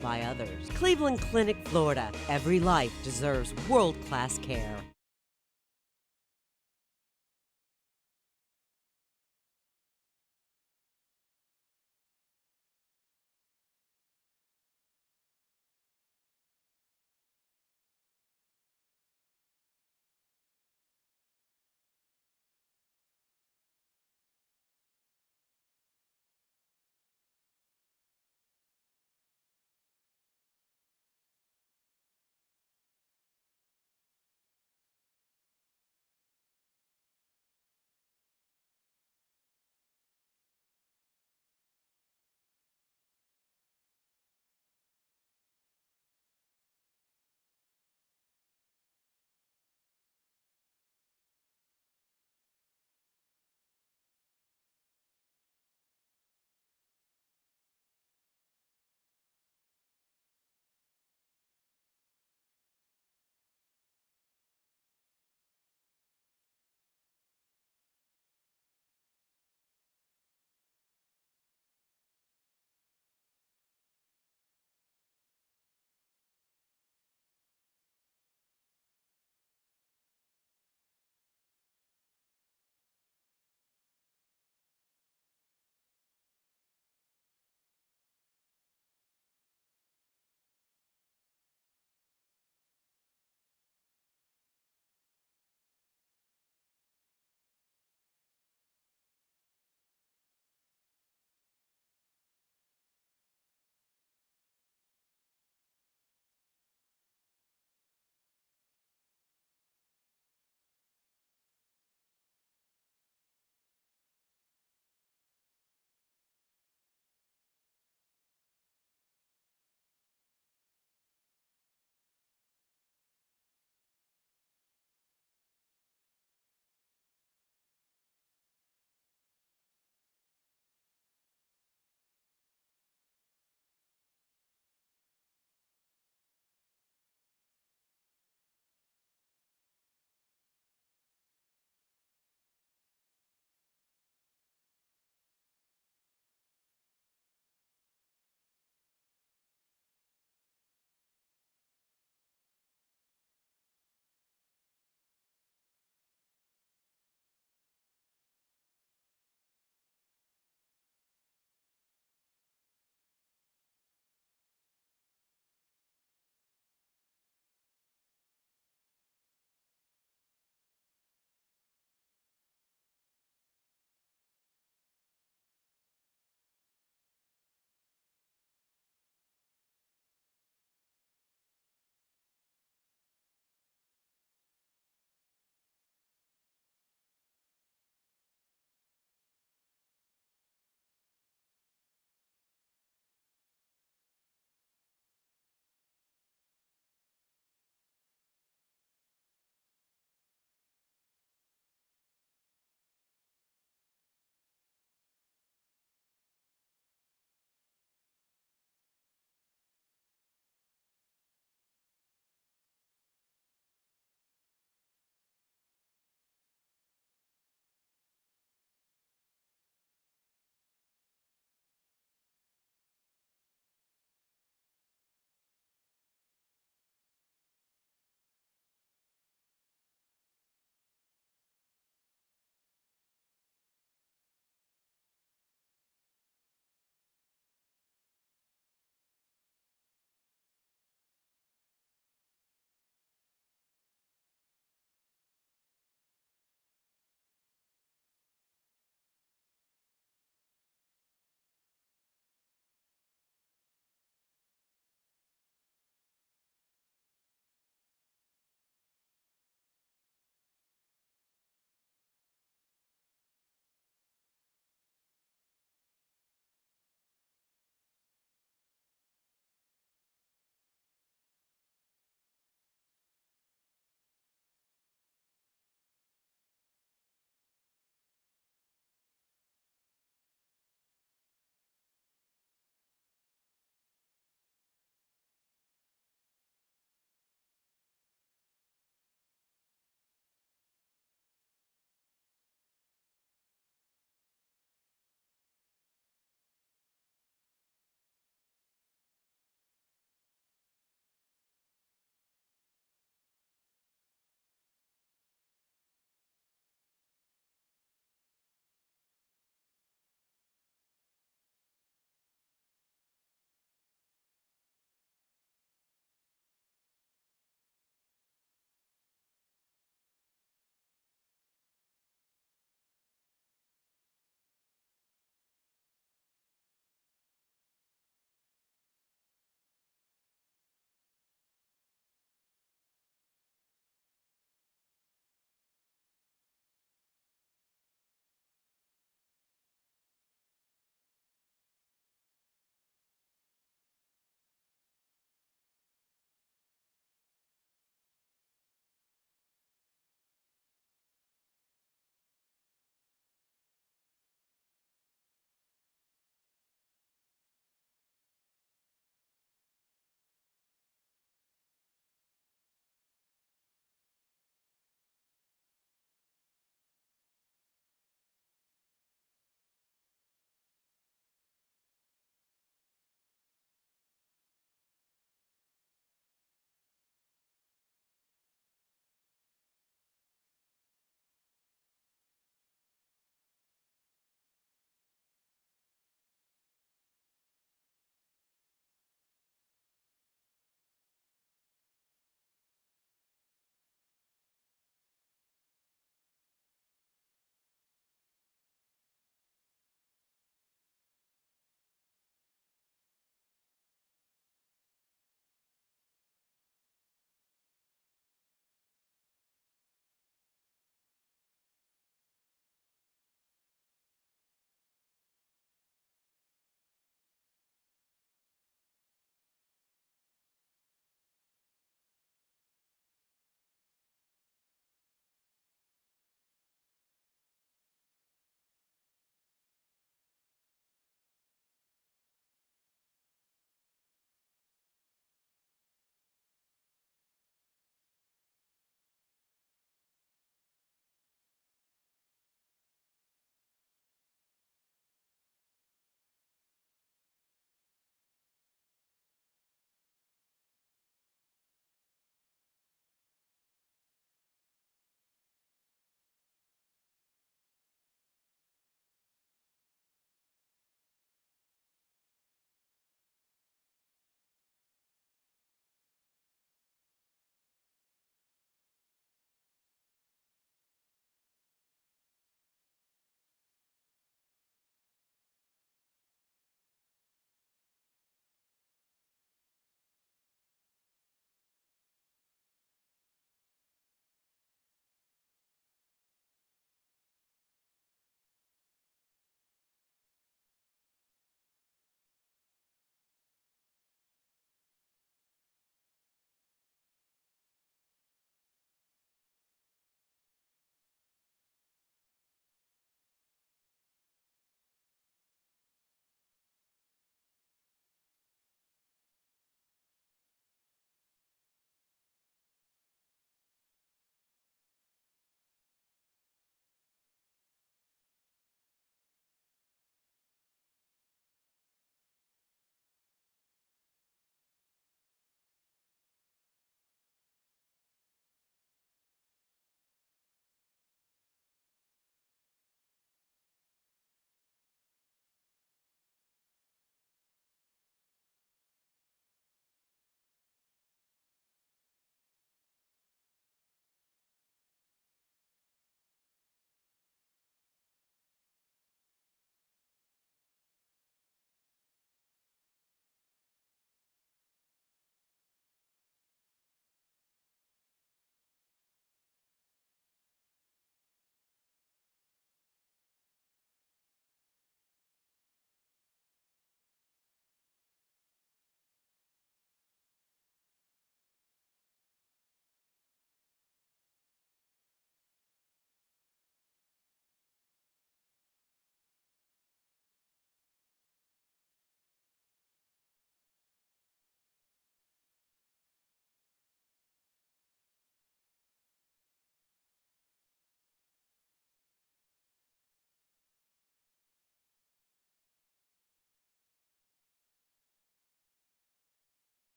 by others. Cleveland Clinic, Florida. Every life deserves world-class care.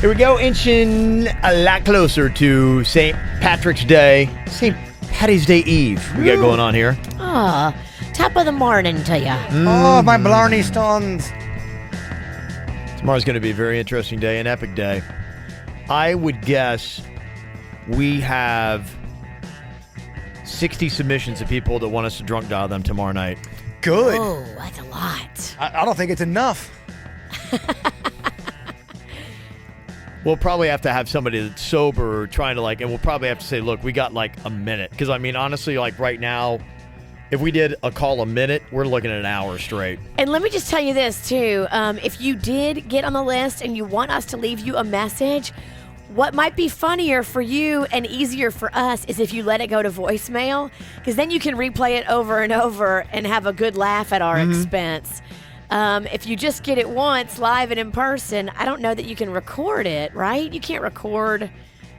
Here we go, inching a lot closer to St. Patrick's Day, St. Patty's Day Eve we got going on here. Ah, top of the morning to ya. Oh, my Blarney stones. Tomorrow's going to be a very interesting day, an epic day. I would guess we have 60 submissions of people that want us to drunk dial them tomorrow night. Good. Oh, that's a lot. I don't think it's enough. We'll probably have to have somebody that's sober trying to and we'll probably have to say, look, we got a minute. Because, I mean, honestly, right now, if we did a call a minute, we're looking at an hour straight. And let me just tell you this, too. If you did get on the list and you want us to leave you a message, what might be funnier for you and easier for us is if you let it go to voicemail, because then you can replay it over and over and have a good laugh at our expense. If you just get it once, live and in person, I don't know that you can record it, right? You can't record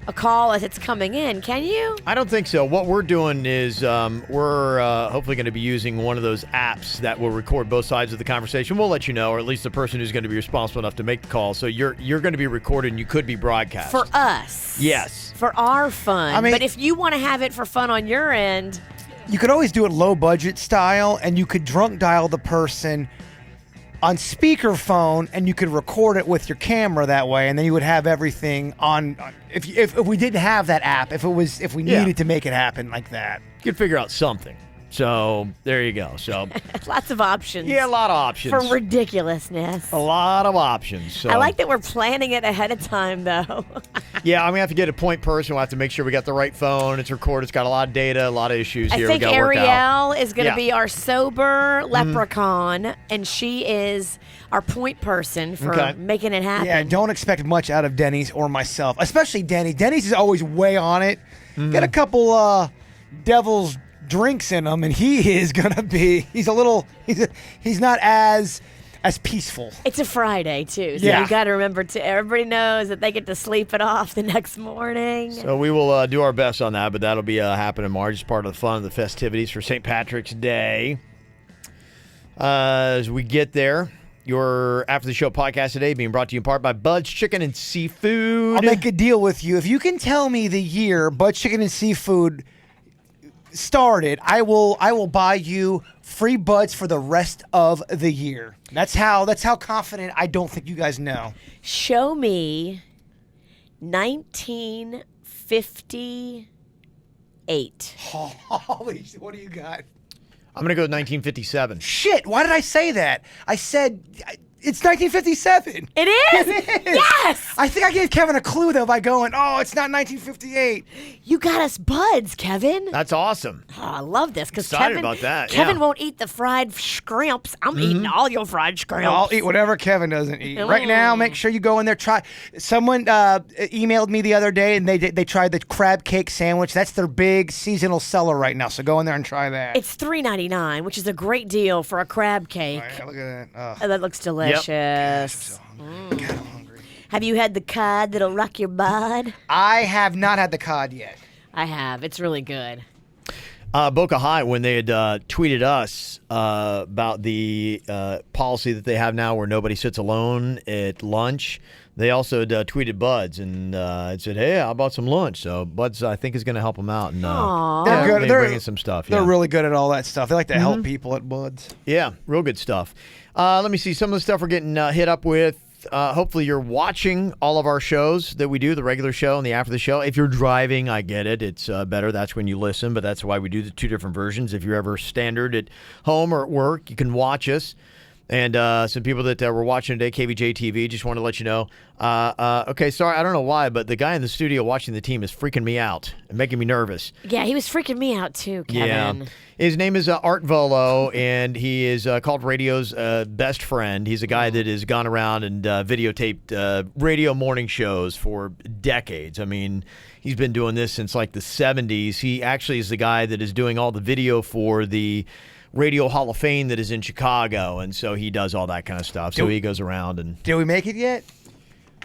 a call as it's coming in, can you? I don't think so. What we're doing is we're hopefully going to be using one of those apps that will record both sides of the conversation. We'll let you know, or at least the person who's going to be responsible enough to make the call. So you're going to be recorded and you could be broadcast. For us. Yes. For our fun. I mean- but if you want to have it for fun on your end, You could always do it low budget style, and you could drunk dial the person on speakerphone, and you could record it with your camera that way, and then you would have everything on. If we didn't have that app, if we needed to make it happen like that, You could figure out something. So there you go. So lots of options. yeah, a lot of options. For ridiculousness. A lot of options. So. I like that we're planning it ahead of time, though. Yeah, I'm going to have to get a point person. We'll have to make sure we got the right phone. It's recorded. It's got a lot of data, a lot of issues here. I think we gotta work out. Ariel is going to be our sober leprechaun, and she is our point person for making it happen. yeah, don't expect much out of Denny's or myself, especially Denny. Denny's is always way on it. Get a couple devil's drinks in him, and he is gonna be. He's not as peaceful. It's a Friday, too, so Yeah. you got to remember, everybody knows that they get to sleep it off the next morning. So we will do our best on that, but that'll be happening in March. It's part of the fun of the festivities for St. Patrick's Day. As we get there, your After the Show podcast today being brought to you in part by Bud's Chicken and Seafood. I'll make a deal with you. If you can tell me the year Bud's Chicken and Seafood started, I will buy you free buds for the rest of the year. That's how confident I don't think you guys know. Show me 1958. Holy shit, what do you got? I'm going to go with 1957. Shit, why did I say that? I said it's 1957. It is? Yes! I think I gave Kevin a clue, though, by going, oh, it's not 1958. You got us buds, Kevin. That's awesome. Oh, I love this because Excited Kevin, about that, Kevin yeah. won't eat the fried shrimps. I'm eating all your fried shrimps. I'll eat whatever Kevin doesn't eat. Right now, make sure you go in there. Try. Someone emailed me the other day, and they tried the crab cake sandwich. That's their big seasonal seller right now, so go in there and try that. It's $3.99, which is a great deal for a crab cake. All right, look at that. Oh, that looks delicious. I'm so hungry. God, I'm hungry. Have you had the cod that'll rock your bud? I have not had the cod yet. I have. It's really good. Boca High, when they had tweeted us about the policy that they have now where nobody sits alone at lunch, they also tweeted Buds and it said, hey, how about some lunch? So Buds, I think, is going to help them out. And They're good. maybe bringing some stuff. They're yeah. really good at all that stuff. They like to help people at Buds. Yeah, real good stuff. Let me see some of the stuff we're getting hit up with. Hopefully you're watching all of our shows that we do, the regular show and the after the show. If you're driving, I get it. It's better. That's when you listen, but that's why we do the two different versions. If you're ever standard at home or at work, you can watch us. And some people that were watching today, KVJ TV, just want to let you know. Okay, sorry, I don't know why, but the guy in the studio watching the team is freaking me out and making me nervous. Yeah, he was freaking me out too, Kevin. Yeah. His name is Art Volo, and he is called radio's best friend. He's a guy that has gone around and videotaped radio morning shows for decades. I mean, he's been doing this since like the 70s. He actually is the guy that is doing all the video for the Radio Hall of Fame that is in Chicago, and so he does all that kind of stuff. So he goes around and... Did we make it yet?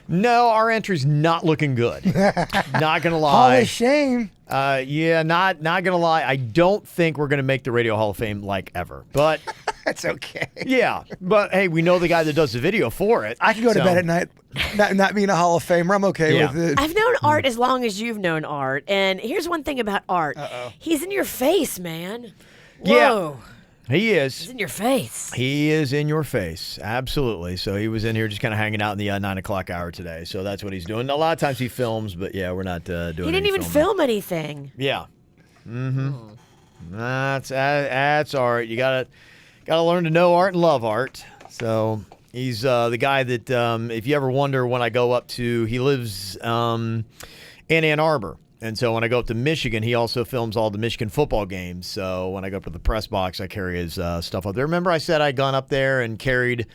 No, our entry's not looking good. Not going to lie. Holy shame. Yeah, not going to lie. I don't think we're going to make the Radio Hall of Fame like ever. But That's okay. Yeah, but hey, we know the guy that does the video for it. I can go to bed at night, not being a Hall of Famer. I'm okay with it. I've known Art as long as you've known Art, and here's one thing about Art. He's in your face, man. Whoa. Yeah, he is. He's in your face. He is in your face, absolutely. So he was in here just kind of hanging out in the 9 o'clock hour today. So that's what he's doing. A lot of times he films, but yeah, we're not doing. He didn't even film anything. Yeah. That's Art. You gotta learn to know Art and love Art. So he's the guy that if you ever wonder when I go up to, he lives in Ann Arbor. And so when I go up to Michigan, he also films all the Michigan football games. So when I go up to the press box, I carry his stuff up there. Remember I said I'd gone up there and carried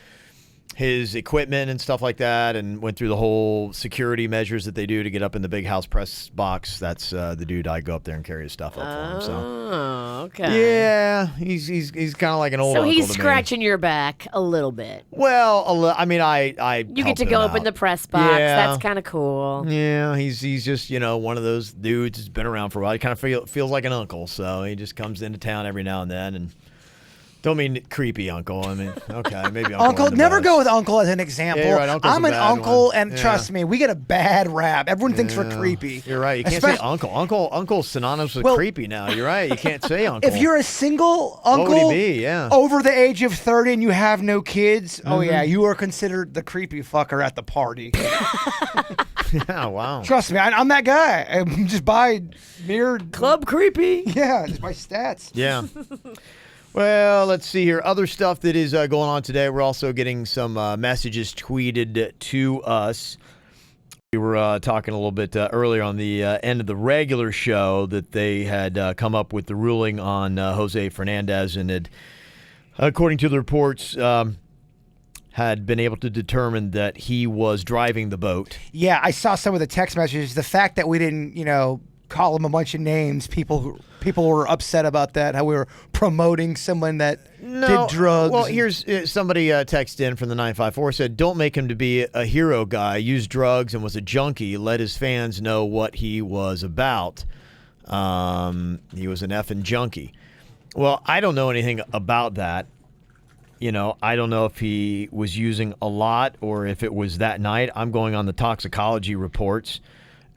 his equipment and stuff like that and went through the whole security measures that they do to get up in the big house press box. That's the dude I go up there and carry his stuff up for him. So. Oh, okay. Yeah, he's kind of like an old So uncle he's to me. scratching your back a little bit. Well, I mean, I You help get to him go up out. in the press box. Yeah. That's kind of cool. Yeah, he's just, one of those dudes who's been around for a while. He kind of feels like an uncle, so he just comes into town every now and then. And don't mean creepy uncle. I mean, okay, maybe Uncle, never go with uncle as an example. Yeah, you're right, uncle's I'm a an bad uncle, one. and Yeah. trust me, we get a bad rap. Everyone thinks we're creepy. You're right. You can't say uncle. Uncle's synonymous with creepy now. You're right. You can't say uncle. If you're a single uncle what would he be? Yeah. over the age of 30 and you have no kids, oh yeah, you are considered the creepy fucker at the party. Yeah, wow. Trust me, I'm that guy. I just buy mere Club creepy. Yeah, just my stats. Yeah. Well, let's see here. Other stuff that is going on today. We're also getting some messages tweeted to us. We were talking a little bit earlier on the end of the regular show that they had come up with the ruling on Jose Fernandez and had, according to the reports, had been able to determine that he was driving the boat. Yeah, I saw some of the text messages. The fact that we didn't, call him a bunch of names, people were upset about that, how we were promoting someone that did drugs. Well, here's somebody texted in from the 954, said, don't make him to be a hero guy, used drugs and was a junkie, let his fans know what he was about. He was an effing junkie. Well, I don't know anything about that. I don't know if he was using a lot or if it was that night. I'm going on the toxicology reports.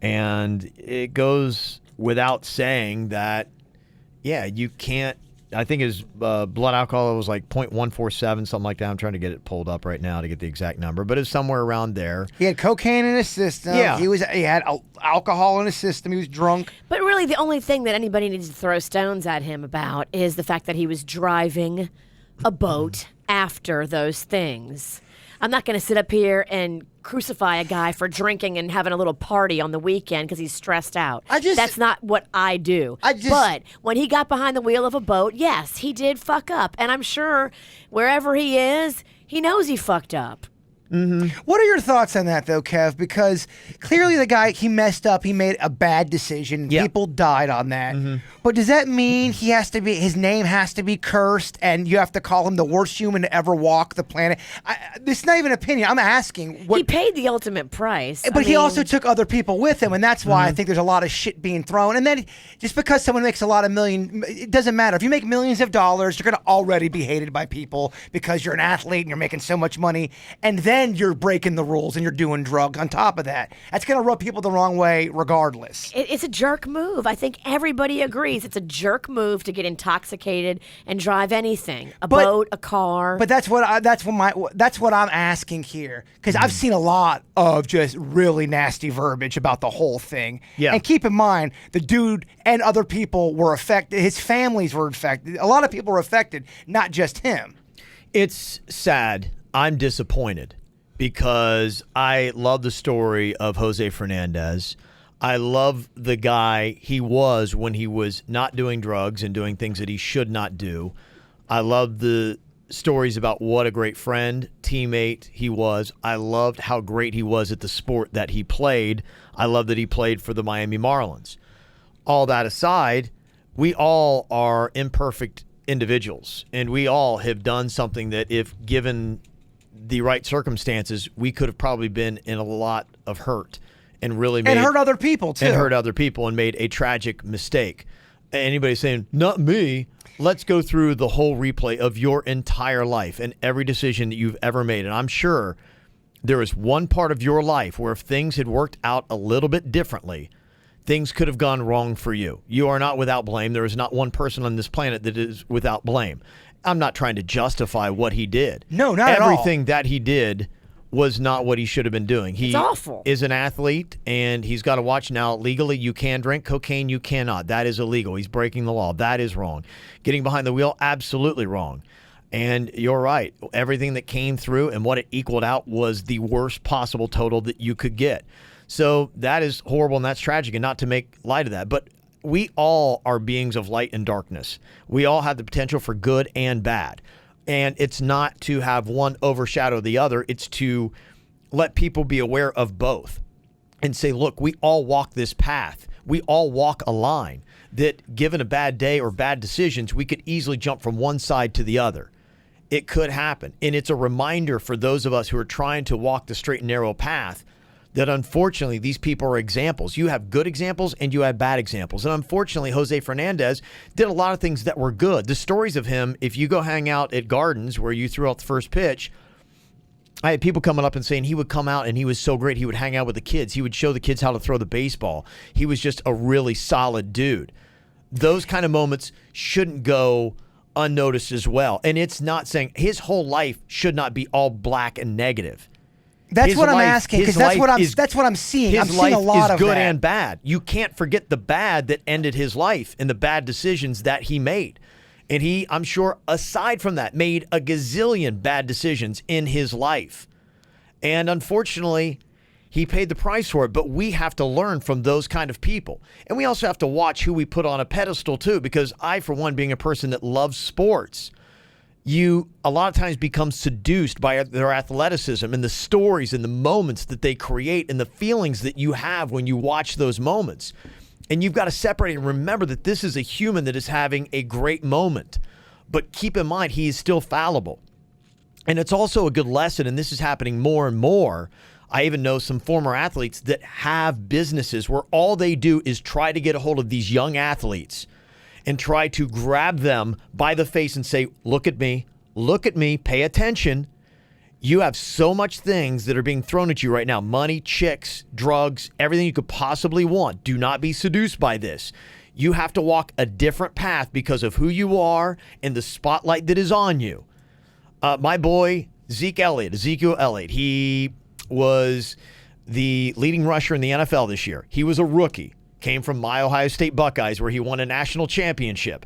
And it goes without saying that, yeah, you can't. I think his blood alcohol was like 0.147, something like that. I'm trying to get it pulled up right now to get the exact number, but it's somewhere around there. He had cocaine in his system. Yeah. He had alcohol in his system. He was drunk. But really, the only thing that anybody needs to throw stones at him about is the fact that he was driving a boat after those things. I'm not going to sit up here and crucify a guy for drinking and having a little party on the weekend because he's stressed out. That's not what I do. But when he got behind the wheel of a boat, yes, he did fuck up. And I'm sure wherever he is, he knows he fucked up. Mm-hmm. What are your thoughts on that, though, Kev? Because clearly the guy, he messed up. He made a bad decision. Yeah. People died on that. Mm-hmm. But does that mean his name has to be cursed and you have to call him the worst human to ever walk the planet? This is not even an opinion. I'm asking. He paid the ultimate price. But he also took other people with him, and that's why I think there's a lot of shit being thrown. And then just because someone makes a lot of it doesn't matter. If you make millions of dollars, you're going to already be hated by people because you're an athlete and you're making so much money. And then you're breaking the rules and you're doing drugs on top of that. That's going to rub people the wrong way regardless. It's a jerk move. I think everybody agrees it's a jerk move to get intoxicated and drive anything, a boat, a car. But that's what I'm asking here, because I've seen a lot of just really nasty verbiage about the whole thing. Yeah. And keep in mind, the dude and other people were affected. His families were affected. A lot of people were affected, not just him. It's sad. I'm disappointed because I love the story of Jose Fernandez. I love the guy he was when he was not doing drugs and doing things that he should not do. I love the stories about what a great friend, teammate he was. I loved how great he was at the sport that he played. I love that he played for the Miami Marlins. All that aside, we all are imperfect individuals, and we all have done something that, if given the right circumstances, we could have probably been in a lot of hurt and really made, and hurt other people too. And hurt other people and made a tragic mistake. Anybody saying, not me, let's go through the whole replay of your entire life and every decision that you've ever made. And I'm sure there is one part of your life where if things had worked out a little bit differently, things could have gone wrong for you. You are not without blame. There is not one person on this planet that is without blame. I'm not trying to justify what he did. No, not at all. Everything that he did was not what he should have been doing. He It's awful. is an athlete, and he's got to watch now. Legally, you can drink cocaine. You cannot. That is illegal. He's breaking the law. That is wrong. Getting behind the wheel, absolutely wrong. And you're right. Everything that came through and what it equaled out was the worst possible total that you could get. So that is horrible and that's tragic, and not to make light of that. But we all are beings of light and darkness. We all have the potential for good and bad. And it's not to have one overshadow the other. It's to let people be aware of both and say, look, we all walk this path. We all walk a line that given a bad day or bad decisions, we could easily jump from one side to the other. It could happen. And it's a reminder for those of us who are trying to walk the straight and narrow path that unfortunately these people are examples. You have good examples and you have bad examples. And unfortunately, Jose Fernandez did a lot of things that were good. The stories of him, if you go hang out at Gardens where you threw out the first pitch, I had people coming up and saying he would come out and he was so great. He would hang out with the kids. He would show the kids how to throw the baseball. He was just a really solid dude. Those kind of moments shouldn't go unnoticed as well. And it's not saying his whole life should not be all black and negative. That's what I'm asking, because that's what I'm seeing. I'm seeing a lot of that. His life is good and bad. You can't forget the bad that ended his life and the bad decisions that he made. And he, I'm sure, aside from that, made a gazillion bad decisions in his life. And unfortunately, he paid the price for it. But we have to learn from those kind of people. And we also have to watch who we put on a pedestal, too, because I, for one, being a person that loves sports, you a lot of times become seduced by their athleticism and the stories and the moments that they create and the feelings that you have when you watch those moments. And you've got to separate and remember that this is a human that is having a great moment. But keep in mind, he is still fallible. And it's also a good lesson, and this is happening more and more. I even know some former athletes that have businesses where all they do is try to get a hold of these young athletes and try to grab them by the face and say, look at me, pay attention. You have so much things that are being thrown at you right now. Money, chicks, drugs, everything you could possibly want. Do not be seduced by this. You have to walk a different path because of who you are and the spotlight that is on you. My boy, Ezekiel Elliott, he was the leading rusher in the NFL this year. He was a rookie. Came from my Ohio State Buckeyes where he won a national championship.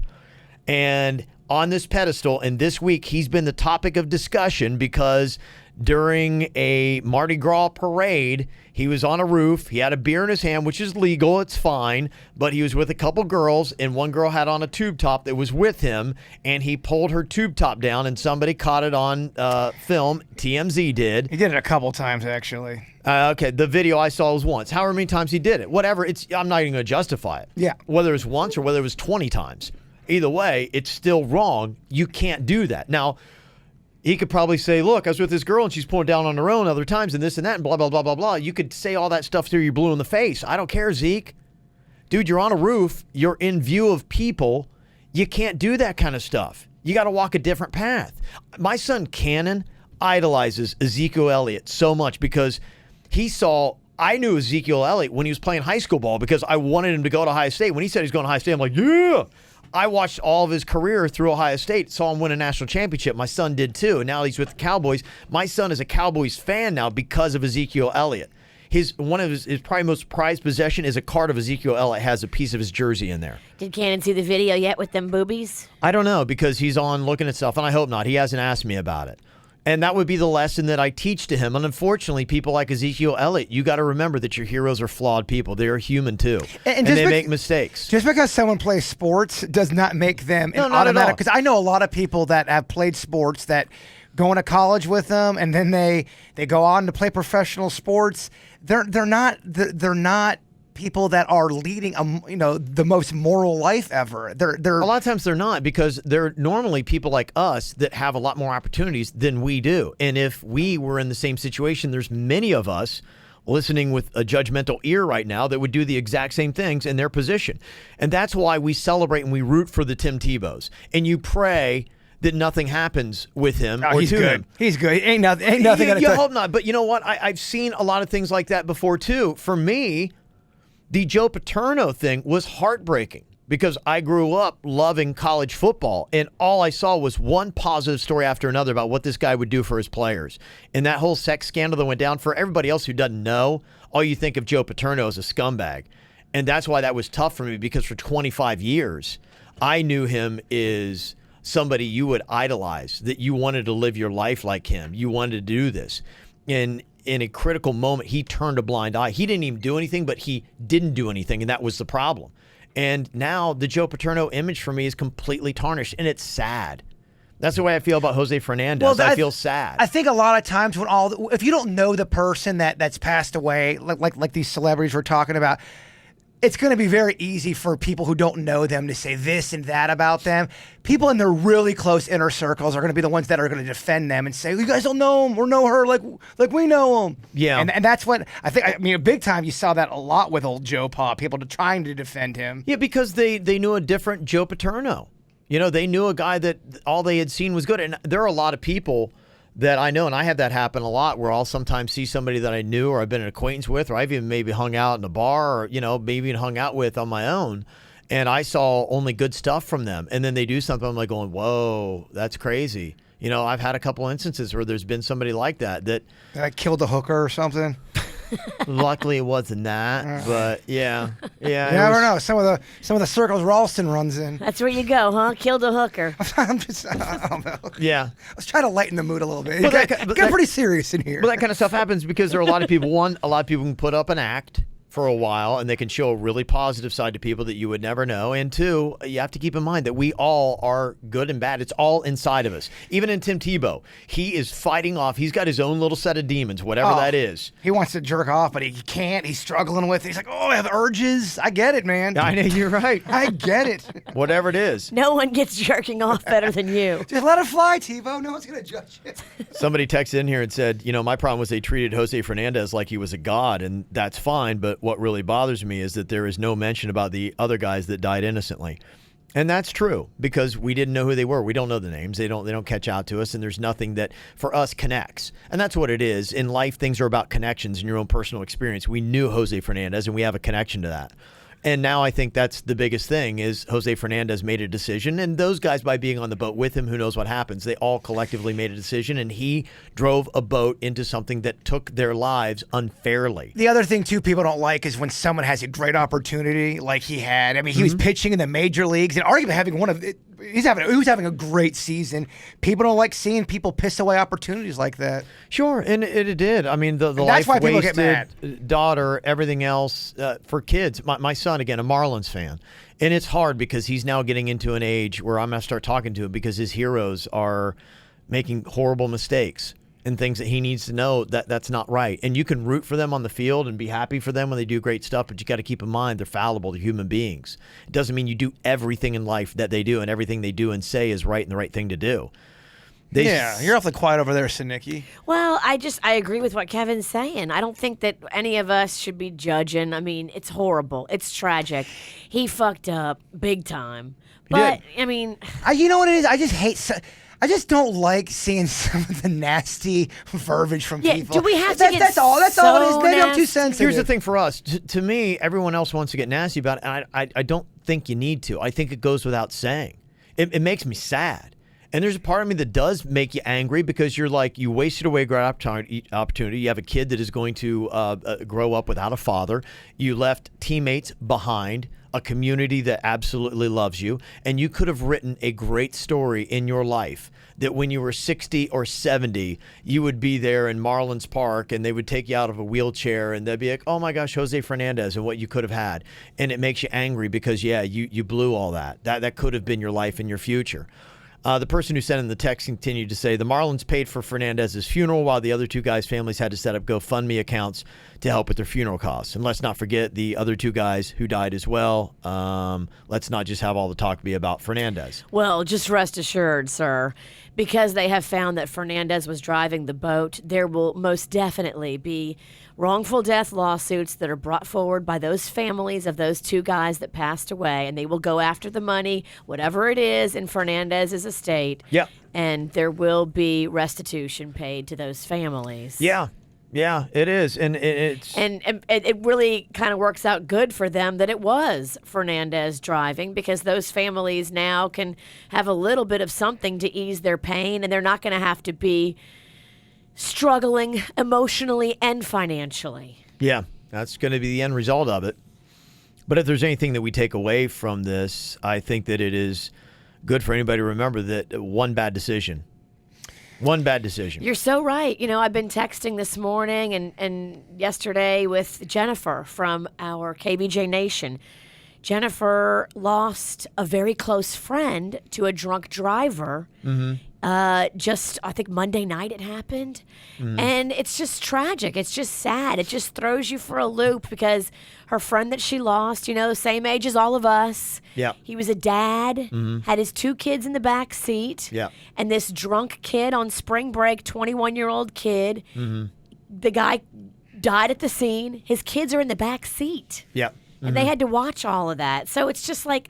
And on this pedestal, and this week he's been the topic of discussion because during a Mardi Gras parade, he was on a roof. He had a beer in his hand, which is legal. It's fine. But he was with a couple girls, and one girl had on a tube top that was with him, and he pulled her tube top down, and somebody caught it on film. TMZ did. He did it a couple times, actually. Okay, the video I saw was once. However many times he did it. Whatever, I'm not even going to justify it. Yeah. Whether it was once or whether it was 20 times. Either way, it's still wrong. You can't do that. Now, he could probably say, look, I was with this girl and she's pulling down on her own other times and this and that and blah, blah, blah, blah, blah. You could say all that stuff till you're blue in the face. I don't care, Zeke. Dude, you're on a roof. You're in view of people. You can't do that kind of stuff. You got to walk a different path. My son, Cannon, idolizes Ezekiel Elliott so much because I knew Ezekiel Elliott when he was playing high school ball because I wanted him to go to Ohio State. When he said he's going to Ohio State, I'm like, yeah. I watched all of his career through Ohio State, saw him win a national championship. My son did too, and now he's with the Cowboys. My son is a Cowboys fan now because of Ezekiel Elliott. One of his probably most prized possession is a card of Ezekiel Elliott has a piece of his jersey in there. Did Cannon see the video yet with them boobies? I don't know because he's on looking at stuff, and I hope not. He hasn't asked me about it. And that would be the lesson that I teach to him. And unfortunately, people like Ezekiel Elliott, you got to remember that your heroes are flawed people. They are human too. And they make mistakes. Just because someone plays sports does not make them not automatic. Because I know a lot of people that have played sports that go into college with them and then they go on to play professional sports. They're not people that are leading the most moral life ever. They're a lot of times they're not because they're normally people like us that have a lot more opportunities than we do. And if we were in the same situation, there's many of us listening with a judgmental ear right now that would do the exact same things in their position. And that's why we celebrate and we root for the Tim Tebows. And you pray that nothing happens with him or he's to good. him. He's good. Ain't nothing gonna You touch. hope not. But you know what? I've seen a lot of things like that before, too. For me, the Joe Paterno thing was heartbreaking because I grew up loving college football, and all I saw was one positive story after another about what this guy would do for his players. And that whole sex scandal that went down, for everybody else who doesn't know, all you think of Joe Paterno as a scumbag. And that's why that was tough for me, because for 25 years, I knew him as somebody you would idolize, that you wanted to live your life like him. You wanted to do this. And in a critical moment, he turned a blind eye. He didn't even do anything, but he didn't do anything, and that was the problem. And now the Joe Paterno image for me is completely tarnished, and it's sad. That's the way I feel about Jose Fernandez. I feel sad. I think a lot of times when if you don't know the person that's passed away, like these celebrities we're talking about, it's going to be very easy for people who don't know them to say this and that about them. People in their really close inner circles are going to be the ones that are going to defend them and say, "You guys don't know him or know her like we know him." Yeah, and that's what I think. I mean, big time. You saw that a lot with old Joe Pa. People trying to defend him. Yeah, because they knew a different Joe Paterno. You know, they knew a guy that all they had seen was good. And there are a lot of people that I know, and I have that happen a lot, where I'll sometimes see somebody that I knew or I've been an acquaintance with, or I've even maybe hung out in a bar, or, you know, maybe even hung out with on my own, and I saw only good stuff from them. And then they do something, I'm like going, whoa, that's crazy. You know, I've had a couple instances where there's been somebody like that killed a hooker or something. Luckily it wasn't that, but yeah. You never know. Some of the circles Ralston runs in. That's where you go, huh? Killed a hooker. I don't know. Yeah. Let's try to lighten the mood a little bit. But It got pretty serious in here. But that kind of stuff happens because there are a lot of people. One, a lot of people can put up an act for a while, and they can show a really positive side to people that you would never know. And two, you have to keep in mind that we all are good and bad. It's all inside of us. Even in Tim Tebow, he is fighting off. He's got his own little set of demons, whatever that is. He wants to jerk off, but he can't. He's struggling with it. He's like, oh, I have urges. I get it, man. I know, you're right. I get it. Whatever it is. No one gets jerking off better than you. Just let it fly, Tebow. No one's going to judge you. Somebody texted in here and said, you know, my problem was they treated Jose Fernandez like he was a god, and that's fine, but what really bothers me is that there is no mention about the other guys that died innocently. And that's true, because we didn't know who they were. We don't know the names. They don't catch out to us, and there's nothing that for us connects. And that's what it is. In life, things are about connections and your own personal experience. We knew Jose Fernandez, and we have a connection to that. And now I think that's the biggest thing is Jose Fernandez made a decision, and those guys, by being on the boat with him, who knows what happens. They all collectively made a decision, and he drove a boat into something that took their lives unfairly. The other thing, too, people don't like is when someone has a great opportunity like he had. I mean, he was pitching in the major leagues and arguably having he was having a great season. People don't like seeing people piss away opportunities like that. Sure, and it did. I mean, the that's life why people get mad. daughter, everything else for kids. My son, again, a Marlins fan. And it's hard because he's now getting into an age where I'm going to start talking to him because his heroes are making horrible mistakes and things that he needs to know that that's not right. And you can root for them on the field and be happy for them when they do great stuff, but you got to keep in mind they're fallible, they're human beings. It doesn't mean you do everything in life that they do, and everything they do and say is right and the right thing to do. You're awfully quiet over there, Sinicki. Well, I agree with what Kevin's saying. I don't think that any of us should be judging. I mean, it's horrible. It's tragic. He fucked up big time. But, I mean... you know what it is? I just don't like seeing some of the nasty verbiage from people. Do we have to get That's all it is. Maybe I'm too sensitive. Here's the thing for us. To me, everyone else wants to get nasty about it, and I don't think you need to. I think it goes without saying. It makes me sad. And there's a part of me that does make you angry because you're like, you wasted away a great opportunity. You have a kid that is going to grow up without a father. You left teammates behind, a community that absolutely loves you, and you could have written a great story in your life that when you were 60 or 70, you would be there in Marlins Park and they would take you out of a wheelchair and they'd be like, oh my gosh, Jose Fernandez, and what you could have had. And it makes you angry because, you blew all that. That could have been your life and your future. The person who sent in the text continued to say, the Marlins paid for Fernandez's funeral while the other two guys' families had to set up GoFundMe accounts to help with their funeral costs. And let's not forget the other two guys who died as well. Let's not just have all the talk be about Fernandez. Well, just rest assured, sir, because they have found that Fernandez was driving the boat, there will most definitely be wrongful death lawsuits that are brought forward by those families of those two guys that passed away, and they will go after the money, whatever it is, in Fernandez's estate. Yep. And there will be restitution paid to those families. Yeah. Yeah, it is. And it's... And it really kind of works out good for them that it was Fernandez driving, because those families now can have a little bit of something to ease their pain, and they're not going to have to be struggling emotionally and financially. Yeah, that's going to be the end result of it. But if there's anything that we take away from this, I think that it is good for anybody to remember that one bad decision. You're so right. You know, I've been texting this morning and yesterday with Jennifer from our KVJ Nation. Jennifer lost a very close friend to a drunk driver. Just, I think Monday night it happened. And it's just tragic. It's just sad. It just throws you for a loop, because her friend that she lost, you know, same age as all of us. Yeah. He was a dad, had his two kids in the back seat. Yeah. And this drunk kid on spring break, 21-year-old kid, the guy died at the scene. His kids are in the back seat. Yeah. And they had to watch all of that. So it's just like,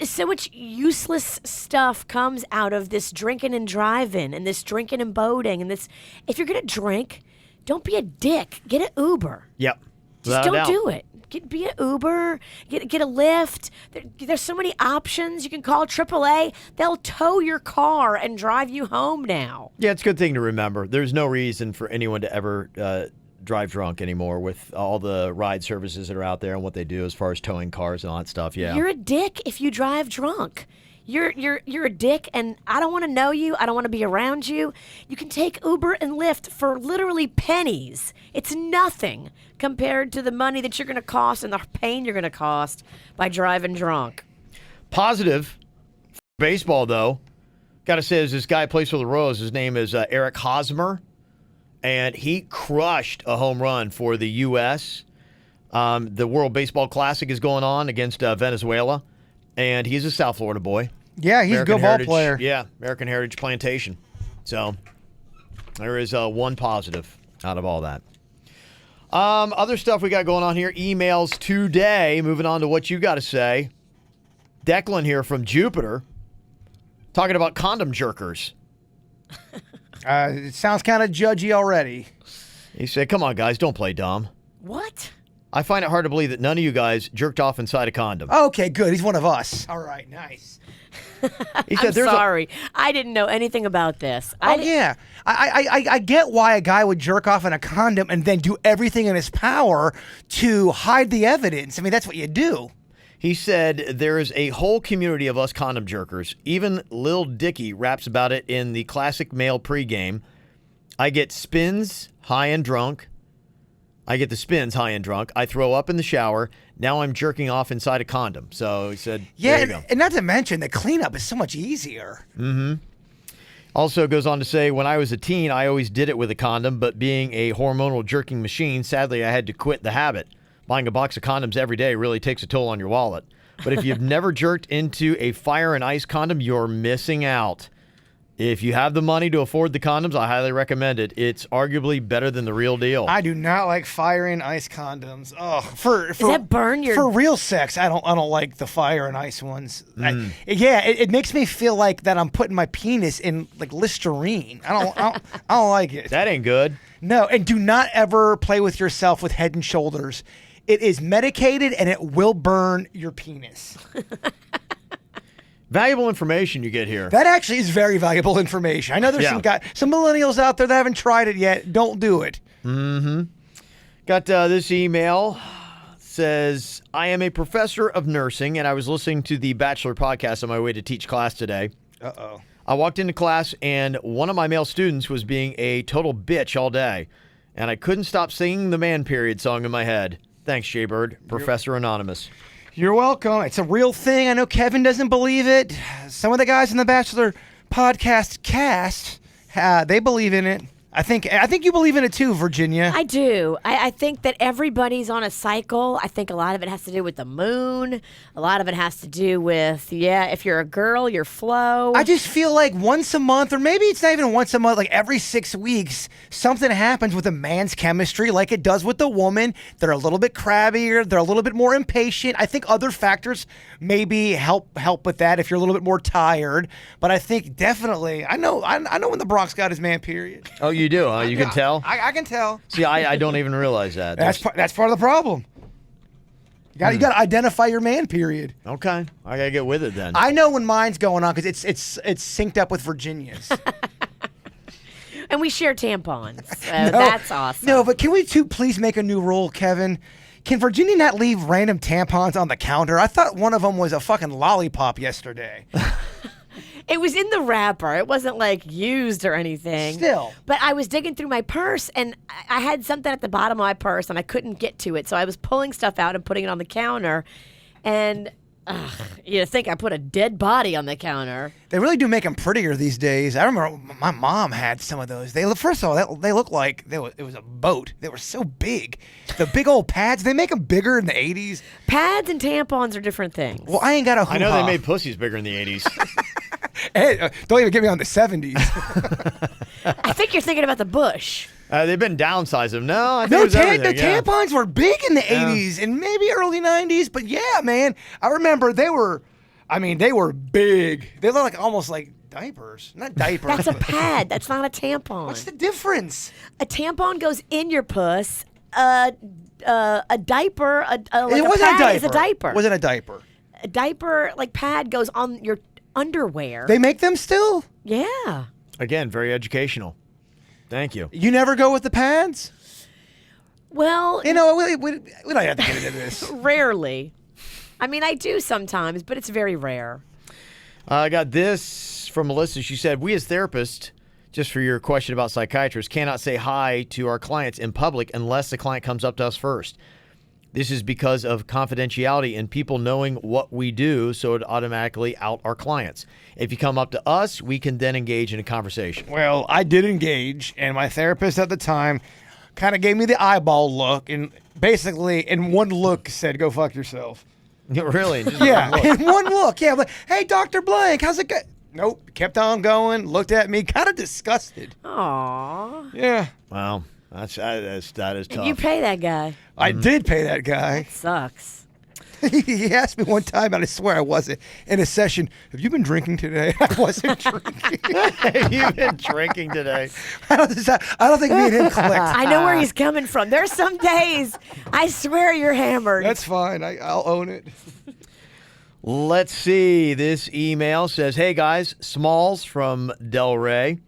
so much useless stuff comes out of this drinking and driving and this drinking and boating and this. If you're going to drink, don't be a dick. Get an Uber. Yep. Just don't do it. Be an Uber. Get a Lyft. There's so many options. You can call AAA. They'll tow your car and drive you home now. Yeah, it's a good thing to remember. There's no reason for anyone to ever drive drunk anymore with all the ride services that are out there and what they do as far as towing cars and all that stuff. Yeah. You're a dick if you drive drunk. You're a dick, and I don't want to know you. I don't want to be around you. You can take Uber and Lyft for literally pennies. It's nothing compared to the money that you're going to cost and the pain you're going to cost by driving drunk. Positive for baseball, though. Got to say, there's this guy who plays for the Royals. His name is Eric Hosmer, and he crushed a home run for the U.S. The World Baseball Classic is going on against Venezuela, and he's a South Florida boy. Yeah, he's American a good ball Heritage, player. Yeah, American Heritage Plantation. So there is one positive out of all that. Other stuff we got going on here. Emails today. Moving on to what you got to say. Declan here from Jupiter talking about condom jerkers. It sounds kind of judgy already. He said, come on, guys, don't play dumb. What? I find it hard to believe that none of you guys jerked off inside a condom. Okay, good. He's one of us. All right, nice. He said, I'm sorry. I didn't know anything about this. Yeah. I get why a guy would jerk off in a condom and then do everything in his power to hide the evidence. I mean, that's what you do. He said, there is a whole community of us condom jerkers. Even Lil Dicky raps about it in the classic male pregame. I get spins, high and drunk. I get the spins, high and drunk. I throw up in the shower. Now I'm jerking off inside a condom. So he said, yeah, there you go. And not to mention the cleanup is so much easier. Also goes on to say, when I was a teen, I always did it with a condom, but being a hormonal jerking machine, sadly, I had to quit the habit. Buying a box of condoms every day really takes a toll on your wallet. But if you've never jerked into a fire and ice condom, you're missing out. If you have the money to afford the condoms, I highly recommend it. It's arguably better than the real deal. I do not like fire and ice condoms. Oh, Does that burn your... For real sex, I don't like the fire and ice ones. It makes me feel like that I'm putting my penis in like Listerine. I don't like it. That ain't good. No, and do not ever play with yourself with Head and Shoulders. It is medicated and it will burn your penis. Valuable information you get here. That actually is very valuable information. I know there's some millennials out there that haven't tried it yet. Don't do it. Got this email. Says, I am a professor of nursing, and I was listening to the Bachelor podcast on my way to teach class today. Uh-oh. I walked into class, and one of my male students was being a total bitch all day, and I couldn't stop singing the Man Period song in my head. Thanks, Jaybird. Professor Anonymous. You're welcome. It's a real thing. I know Kevin doesn't believe it. Some of the guys in the Bachelor podcast cast, they believe in it. I think you believe in it too, Virginia. I do. I think that everybody's on a cycle. I think a lot of it has to do with the moon. A lot of it has to do with, if you're a girl, your flow. I just feel like once a month, or maybe it's not even once a month, like every 6 weeks, something happens with a man's chemistry like it does with the woman. They're a little bit crabbier. They're a little bit more impatient. I think other factors maybe help with that if you're a little bit more tired. But I think definitely, I know when the Bronx got his man period. Oh, you do, huh? You can tell? I can tell. See, I don't even realize that. That's part of the problem. You got to identify your man period. Okay. I got to get with it then. I know when mine's going on because it's synced up with Virginia's. And we share tampons. That's awesome. No, but can we please make a new rule, Kevin? Can Virginia not leave random tampons on the counter? I thought one of them was a fucking lollipop yesterday. It was in the wrapper. It wasn't like used or anything. Still. But I was digging through my purse and I had something at the bottom of my purse and I couldn't get to it. So I was pulling stuff out and putting it on the counter. And you think I put a dead body on the counter. They really do make them prettier these days. I remember my mom had some of those. First of all, they look like it was a boat. They were so big. The big old pads, they make them bigger in the 80s. Pads and tampons are different things. Well, I ain't got a hoo-ha. I know they made pussies bigger in the 80s. Hey, don't even get me on the 70s. I think you're thinking about the bush. They've been downsized them. No, I think it was everything. The tampons were big in the 80s and maybe early 90s. But yeah, man, I remember they were big. They look like almost like diapers. Not diapers. That's a pad. That's not a tampon. What's the difference? A tampon goes in your puss. A diaper, like it a wasn't pad a diaper. is a diaper. Was it a diaper? A diaper, like pad, goes on your underwear. They make them still? Yeah. Again, very educational. Thank you. You never go with the pads? Well, we don't have to get into this. Rarely. I mean, I do sometimes, but it's very rare. I got this from Melissa. She said, we as therapists, just for your question about psychiatrists, cannot say hi to our clients in public unless the client comes up to us first. This is because of confidentiality and people knowing what we do, so it automatically out our clients. If you come up to us, we can then engage in a conversation. Well, I did engage, and my therapist at the time kind of gave me the eyeball look, and basically in one look said, go fuck yourself. Really? Yeah, in one look. Yeah, I'm like, hey, Dr. Blank, how's it go? Nope, kept on going, looked at me, kind of disgusted. Aww. Yeah. Wow. That is tough. You pay that guy. I did pay that guy. Sucks. He asked me one time, and I swear I wasn't, in a session, have you been drinking today? I wasn't drinking. Have you been drinking today? I don't think me and him clicked. I know where he's coming from. There's some days, I swear you're hammered. That's fine. I'll own it. Let's see. This email says, hey, guys, Smalls from Delray.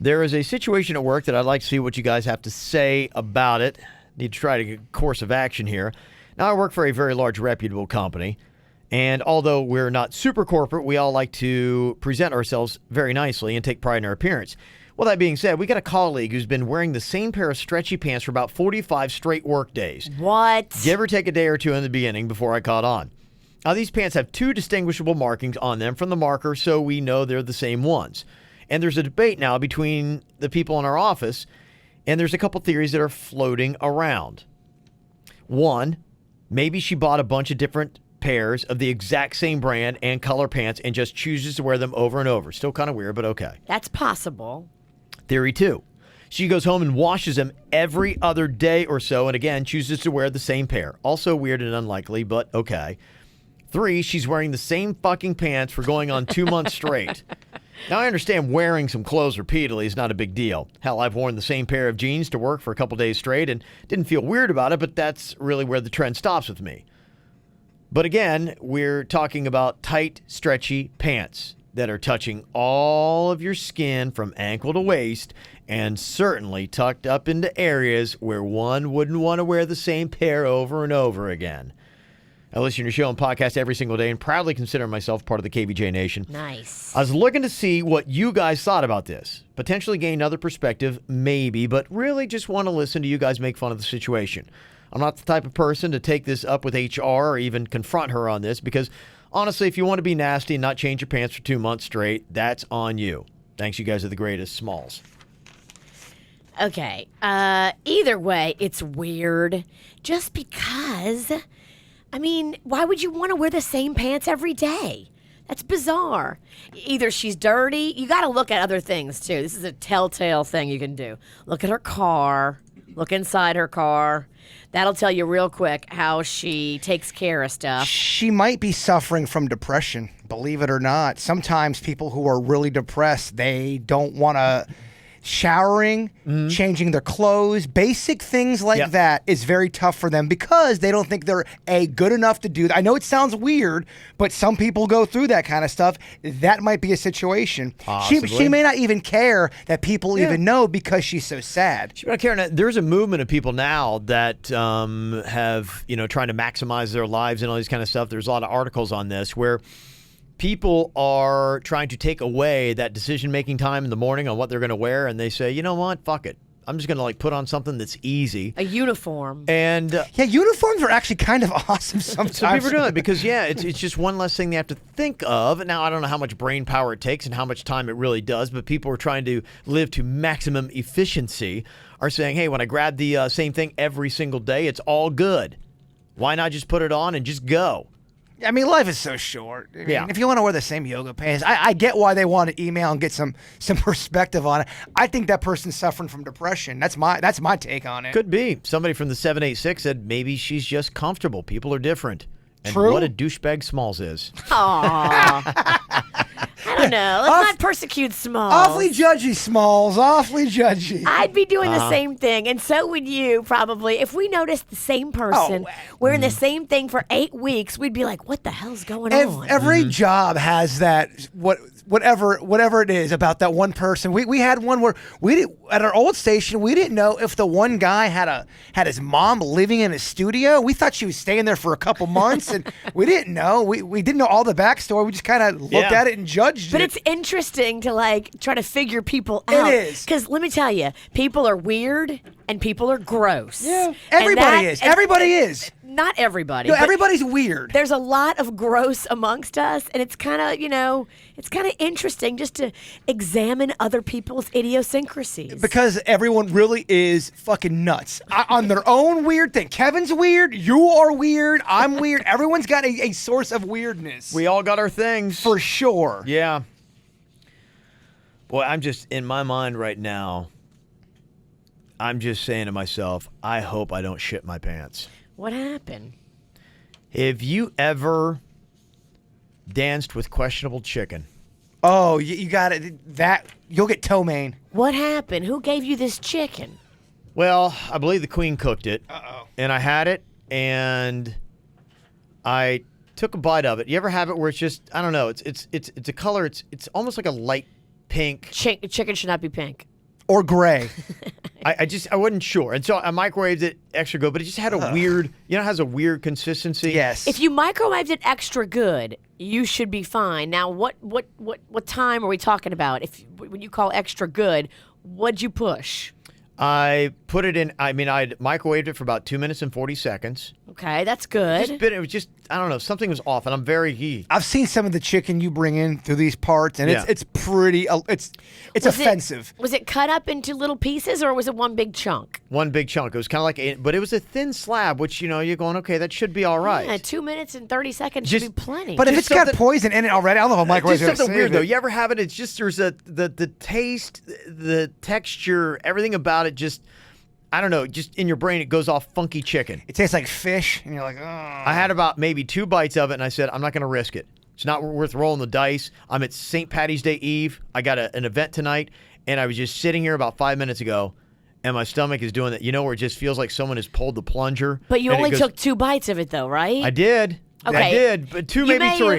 There is a situation at work that I'd like to see what you guys have to say about it. Need to try to get a course of action here. Now, I work for a very large, reputable company, and although we're not super corporate, we all like to present ourselves very nicely and take pride in our appearance. Well, that being said, we got a colleague who's been wearing the same pair of stretchy pants for about 45 straight work days. What? Give or take a day or two in the beginning before I caught on. Now, these pants have two distinguishable markings on them from the marker, so we know they're the same ones. And there's a debate now between the people in our office, and there's a couple theories that are floating around. One, maybe she bought a bunch of different pairs of the exact same brand and color pants and just chooses to wear them over and over. Still kind of weird, but okay. That's possible. Theory two, she goes home and washes them every other day or so, and again, chooses to wear the same pair. Also weird and unlikely, but okay. Three, she's wearing the same fucking pants for going on 2 months straight. Now, I understand wearing some clothes repeatedly is not a big deal. Hell, I've worn the same pair of jeans to work for a couple days straight and didn't feel weird about it, but that's really where the trend stops with me. But again, we're talking about tight, stretchy pants that are touching all of your skin from ankle to waist and certainly tucked up into areas where one wouldn't want to wear the same pair over and over again. I listen to your show and podcast every single day and proudly consider myself part of the KVJ Nation. Nice. I was looking to see what you guys thought about this. Potentially gain another perspective, maybe, but really just want to listen to you guys make fun of the situation. I'm not the type of person to take this up with HR or even confront her on this because, honestly, if you want to be nasty and not change your pants for 2 months straight, that's on you. Thanks, you guys are the greatest. Smalls. Okay. Either way, it's weird. Just because, I mean, why would you want to wear the same pants every day? That's bizarre. Either she's dirty. You got to look at other things, too. This is a telltale thing you can do. Look at her car. Look inside her car. That'll tell you real quick how she takes care of stuff. She might be suffering from depression, believe it or not. Sometimes people who are really depressed, they don't want to... Showering, changing their clothes, basic things like that is very tough for them because they don't think they're good enough to do that. I know it sounds weird, but some people go through that kind of stuff. That might be a situation. She may not even care that people even know because she's so sad. She might care. Now, there's a movement of people now that have, trying to maximize their lives and all these kind of stuff. There's a lot of articles on this where people are trying to take away that decision-making time in the morning on what they're going to wear, and they say, you know what, fuck it. I'm just going to put on something that's easy. A uniform. And uniforms are actually kind of awesome sometimes. Some people are doing it because, it's just one less thing they have to think of. Now, I don't know how much brain power it takes and how much time it really does, but people are trying to live to maximum efficiency are saying, hey, when I grab the same thing every single day, it's all good. Why not just put it on and just go? I mean, life is so short. I mean, if you want to wear the same yoga pants, I get why they want to email and get some perspective on it. I think that person's suffering from depression. That's my take on it. Could be. Somebody from the 786 said maybe she's just comfortable. People are different. And True. What a douchebag Smalls is. Aww. I don't know. Let's not persecute Smalls. Awfully judgy, Smalls. Awfully judgy. I'd be doing the same thing, and so would you probably. If we noticed the same person wearing the same thing for 8 weeks, we'd be like, what the hell's going on? Every job has that, whatever it is about that one person. We had one where at our old station, we didn't know if the one guy had his mom living in his studio. We thought she was staying there for a couple months, and we didn't know. We didn't know all the backstory. We just kind of looked at it and judged But it. it's interesting to try to figure people out. It is. Because let me tell you, people are weird and people are gross. Yeah. Everybody is. Everybody is. Not everybody. No, but everybody's weird. There's a lot of gross amongst us, and it's kind of, it's kind of interesting just to examine other people's idiosyncrasies. Because everyone really is fucking nuts on their own weird thing. Kevin's weird. You are weird. I'm weird. Everyone's got a source of weirdness. We all got our things. For sure. Yeah. Boy, I'm just, in my mind right now, I'm just saying to myself, I hope I don't shit my pants. What happened? Have you ever danced with questionable chicken? Oh, you got it. That you'll get toe main. What happened? Who gave you this chicken? Well, I believe the queen cooked it. Uh-oh. And I had it, and I took a bite of it. You ever have it where it's just, I don't know, it's a color, it's almost like a light pink. Chicken should not be pink. Or gray. I wasn't sure. And so I microwaved it extra good, but it just had a weird, it has a weird consistency. Yes. If you microwaved it extra good, you should be fine. Now, what time are we talking about? When you call extra good, what'd you push? I put it in, I microwaved it for about 2 minutes and 40 seconds. Okay, that's good. It was just, I don't know, something was off, and I'm very I've seen some of the chicken you bring in through these parts, and it's pretty, it's offensive. Was it cut up into little pieces, or was it one big chunk? One big chunk. It was kind of like, but it was a thin slab, which, you're going, okay, that should be all right. Yeah, 2 minutes and 30 seconds should be plenty. But if it's got poison in it already, I don't know if a microwave is just something weird, it. though. You ever have it? It's just, there's the taste, the texture, everything about it just, I don't know, just in your brain, it goes off funky chicken. It tastes like fish, and you're like, oh. I had about maybe 2 bites of it, and I said, I'm not going to risk it. It's not worth rolling the dice. I'm at St. Patty's Day Eve. I got an event tonight, and I was just sitting here about 5 minutes ago, and my stomach is doing that, where it just feels like someone has pulled the plunger. But you only took 2 bites of it, though, right? I did. Okay. I did, but 2,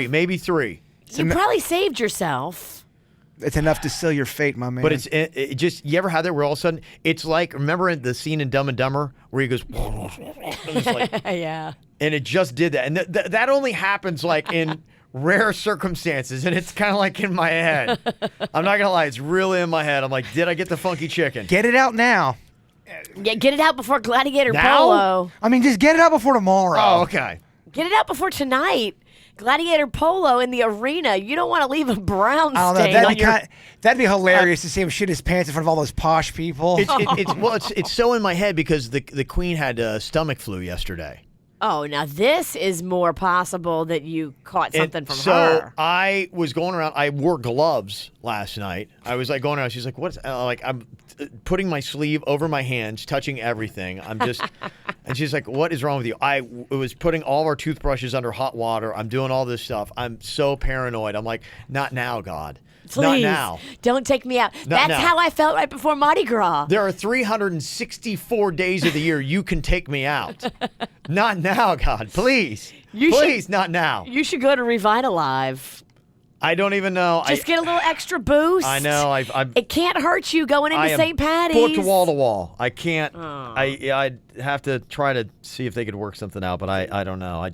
maybe 3. You probably saved yourself. It's enough to seal your fate, my man. But it just, you ever had that where all of a sudden, it's like, remember the scene in Dumb and Dumber where he goes, it's like, yeah. And it just did that. And that only happens like in rare circumstances, and it's kind of like in my head. I'm not going to lie, it's really in my head. I'm like, did I get the funky chicken? Get it out now. Yeah, get it out before Gladiator Now? Polo. I mean, just get it out before tomorrow. Oh, okay. Get it out before tonight. gladiator polo in the arena. You don't want to leave a brown I don't know. stain on your... That'd be hilarious to see him shit his pants in front of all those posh people. It's so in my head because the Queen had stomach flu yesterday. Oh, now this is more possible that you caught something from so her. I was going around. I wore gloves last night. I was like going around. She's like, "What's like?" I'm putting my sleeve over my hands, touching everything. I'm just, and she's like, "What is wrong with you?" I was putting all of our toothbrushes under hot water. I'm doing all this stuff. I'm so paranoid. I'm like, "Not now, God." Please, not now. Don't take me out. That's now. how I felt right before Mardi Gras. There are 364 days of the year you can take me out. Not now, God. Please. Please, not now. You should go to Revitalive. I don't even know. Just get a little extra boost. I know. It can't hurt you going into St. Patty's. Booked wall to wall. I can't. I'd have to try to see if they could work something out, but I don't know.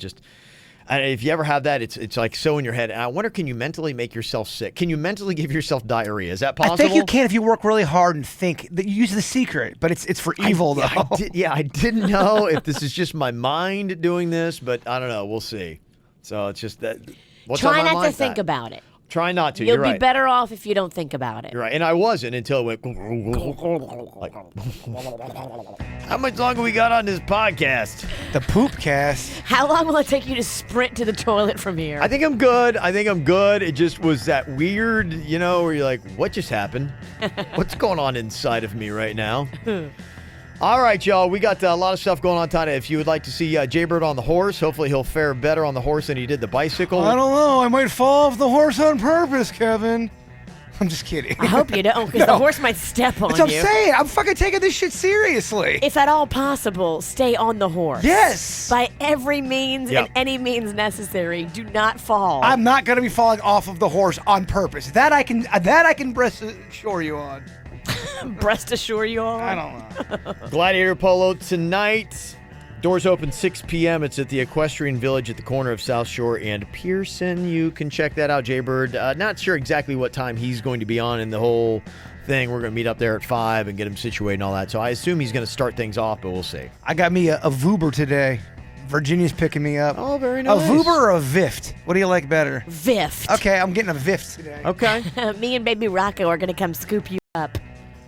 If you ever have that, it's like so in your head. And I wonder, can you mentally make yourself sick? Can you mentally give yourself diarrhea? Is that possible? I think you can if you work really hard and think. That you use the secret, but it's for evil, though. I didn't know if this is just my mind doing this, but I don't know. We'll see. So it's just that. Try not to think about it. Try not to. You'll You're right. be better off if you don't think about it. You're right. And I wasn't until it went. Like, how much longer we got on this podcast? The poop cast. How long will it take you to sprint to the toilet from here? I think I'm good. It just was that weird, where you're like, what just happened? What's going on inside of me right now? All right, y'all. We got a lot of stuff going on today. If you would like to see Jaybird on the horse, hopefully he'll fare better on the horse than he did the bicycle. I don't know. I might fall off the horse on purpose, Kevin. I'm just kidding. I hope you don't, because the horse might step on That's what you. I'm saying. I'm fucking taking this shit seriously. If at all possible, stay on the horse. Yes. By every means and any means necessary. Do not fall. I'm not going to be falling off of the horse on purpose. That I can rest assure you on. Breast assure you all. I don't know. Gladiator Polo tonight. Doors open 6 p.m. It's at the Equestrian Village at the corner of South Shore and Pearson. You can check that out, Jaybird. Not sure exactly what time he's going to be on in the whole thing. We're going to meet up there at 5 and get him situated and all that. So I assume he's going to start things off, but we'll see. I got me a Vuber today. Virginia's picking me up. Oh, very nice. A Vuber or a Vift? What do you like better? Vift. Okay, I'm getting a Vift today. Okay. Me and baby Rocco are going to come scoop you up.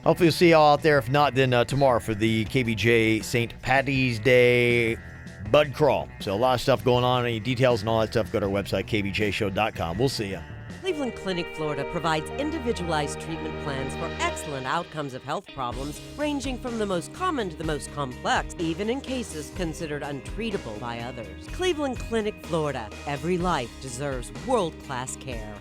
Hopefully you'll see y'all out there. If not, then tomorrow for the KVJ St. Patty's Day Bud Crawl. So a lot of stuff going on. Any details and all that stuff, go to our website, kvjshow.com. We'll see you. Cleveland Clinic, Florida provides individualized treatment plans for excellent outcomes of health problems ranging from the most common to the most complex, even in cases considered untreatable by others. Cleveland Clinic, Florida. Every life deserves world-class care.